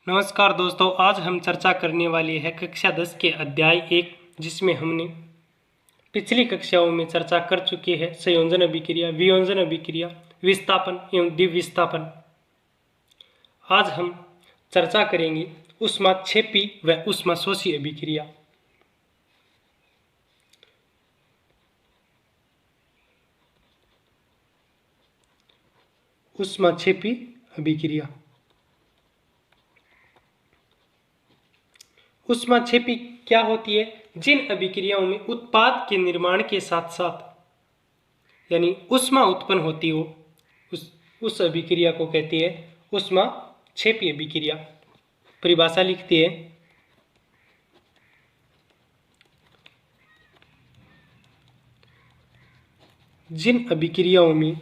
नमस्कार दोस्तों, आज हम चर्चा करने वाले हैं कक्षा 10 के अध्याय 1, जिसमें हमने पिछली कक्षाओं में चर्चा कर चुके हैं संयोजन अभिक्रिया, वियोजन अभिक्रिया, विस्थापन एवं द्विविस्थापन। आज हम चर्चा करेंगे ऊष्माक्षेपी व ऊष्माशोषी अभिक्रिया। ऊष्माक्षेपी अभिक्रिया। ऊष्माक्षेपी क्या होती है? जिन अभिक्रियाओं में उत्पाद के निर्माण के साथ साथ यानी ऊष्मा उत्पन्न होती हो, उस अभिक्रिया को कहती है ऊष्माक्षेपी अभिक्रिया। परिभाषा लिखती है, जिन अभिक्रियाओं में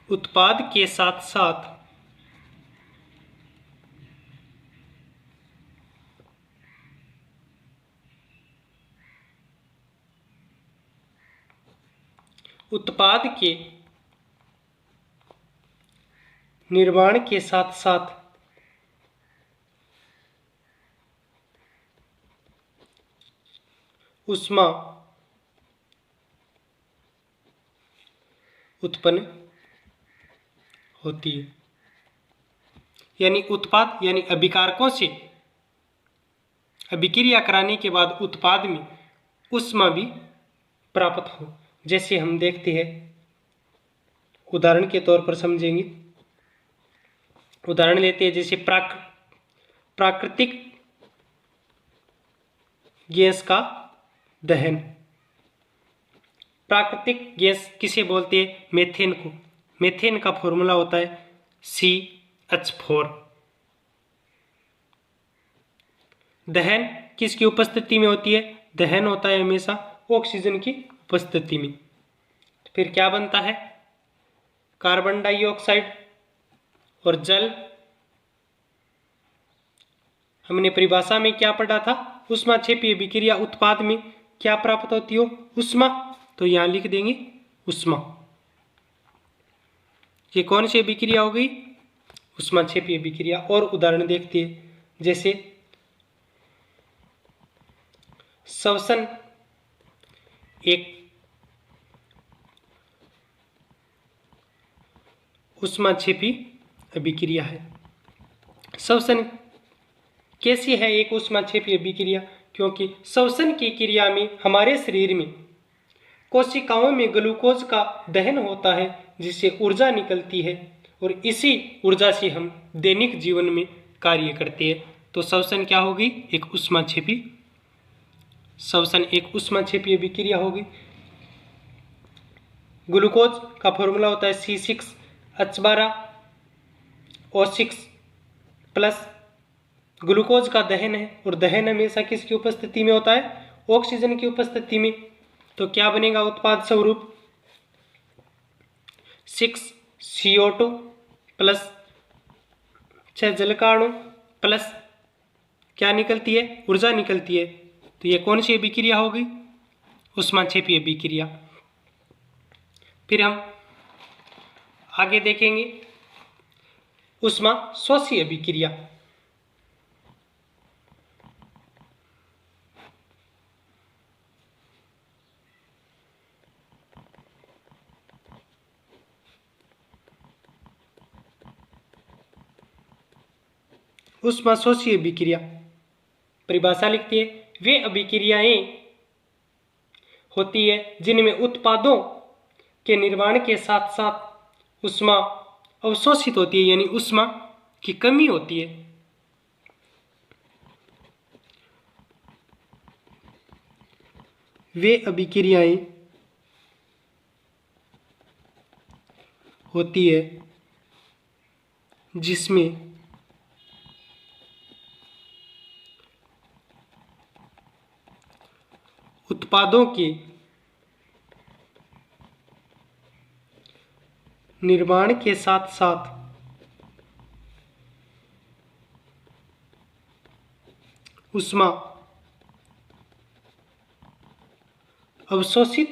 उत्पाद के साथ साथ उत्पाद के निर्माण के साथ साथ ऊष्मा उत्पन्न होती है, यानी उत्पाद यानी अभिकारकों से अभिक्रिया कराने के बाद उत्पाद में ऊष्मा भी प्राप्त हो। जैसे हम देखते हैं, उदाहरण के तौर पर समझेंगे। उदाहरण लेते हैं, जैसे प्राकृतिक गैस का दहन। प्राकृतिक गैस किसे बोलते हैं? मेथेन को। मेथेन का फॉर्मूला होता है CH4। दहन किसकी उपस्थिति में होती है? दहन होता है हमेशा ऑक्सीजन की उपस्थिति में। फिर क्या बनता है? कार्बन डाइऑक्साइड और जल। हमने परिभाषा में क्या पढ़ा था? ऊष्माक्षेपी अभिक्रिया उत्पाद में क्या प्राप्त होती हो? ऊष्मा। तो यहां लिख देंगे ऊष्मा। ये कौन सी अभिक्रिया हो गई? ऊष्माक्षेपी अभिक्रिया। और उदाहरण देखते हैं, जैसे श्वसन एक ऊष्माक्षेपी अभिक्रिया है। श्वसन कैसी है एक ऊष्माक्षेपी अभिक्रिया? क्योंकि श्वसन की क्रिया में हमारे शरीर में कोशिकाओं में ग्लूकोज का दहन होता है, जिससे ऊर्जा निकलती है और इसी ऊर्जा से हम दैनिक जीवन में कार्य करते हैं। तो श्वसन क्या होगी? एक ऊष्माक्षेपी। श्वसन एक ऊष्माक्षेपी अभिक्रिया होगी। ग्लूकोज का फॉर्मूला होता है C6H12O6 प्लस। ग्लूकोज का दहन है और दहन हमेशा किसकी उपस्थिति में होता है? ऑक्सीजन की उपस्थिति में। तो क्या बनेगा उत्पाद स्वरूप? 6CO2 प्लस 6 जल का अणु प्लस क्या निकलती है? ऊर्जा निकलती है। तो ये कौन सी अभिक्रिया हो गई? ऊष्माक्षेपी अभिक्रिया। फिर हम आगे देखेंगे ऊष्माशोषी अभिक्रिया। ऊष्माशोषी अभिक्रिया परिभाषा लिखती है, वे अभिक्रियाएं होती है जिनमें उत्पादों के निर्माण के साथ साथ ऊष्मा अवशोषित होती है, यानी ऊष्मा की कमी होती है। वे अभिक्रियाएं होती है जिसमें उत्पादों के निर्माण के साथ साथ ऊष्मा अवशोषित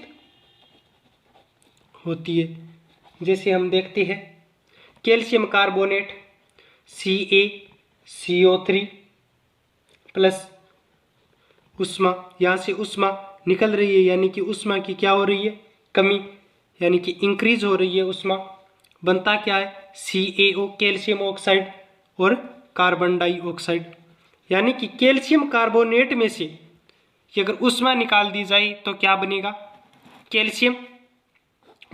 होती है। जैसे हम देखते हैं कैल्शियम कार्बोनेट CaCO3 प्लस उष्मा, यहाँ से उष्मा निकल रही है, यानी कि उष्मा की क्या हो रही है, कमी, यानी कि इंक्रीज हो रही है उष्मा। बनता क्या है, CaO कैल्शियम ऑक्साइड और कार्बन डाइऑक्साइड। यानी कि कैल्शियम कार्बोनेट में से अगर उष्मा निकाल दी जाए तो क्या बनेगा, कैल्शियम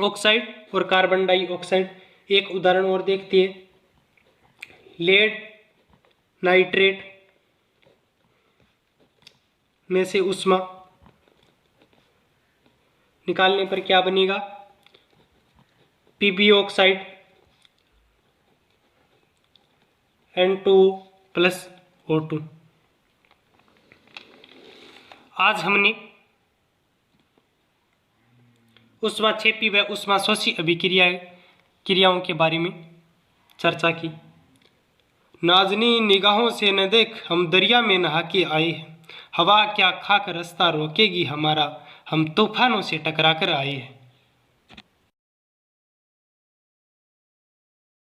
ऑक्साइड और कार्बन डाइऑक्साइड। एक उदाहरण और देखते हैं, लेड नाइट्रेट में से उष्मा निकालने पर क्या बनेगा, Pb oxide N2O plus O2। आज हमने ऊष्माक्षेपी व ऊष्माशोषी क्रियाओं के बारे में चर्चा की। नाजनी निगाहों से न देख, हम दरिया में नहा के आए हैं। हवा क्या खाक रास्ता रोकेगी हमारा, हम तूफानों से टकरा कर आए हैं।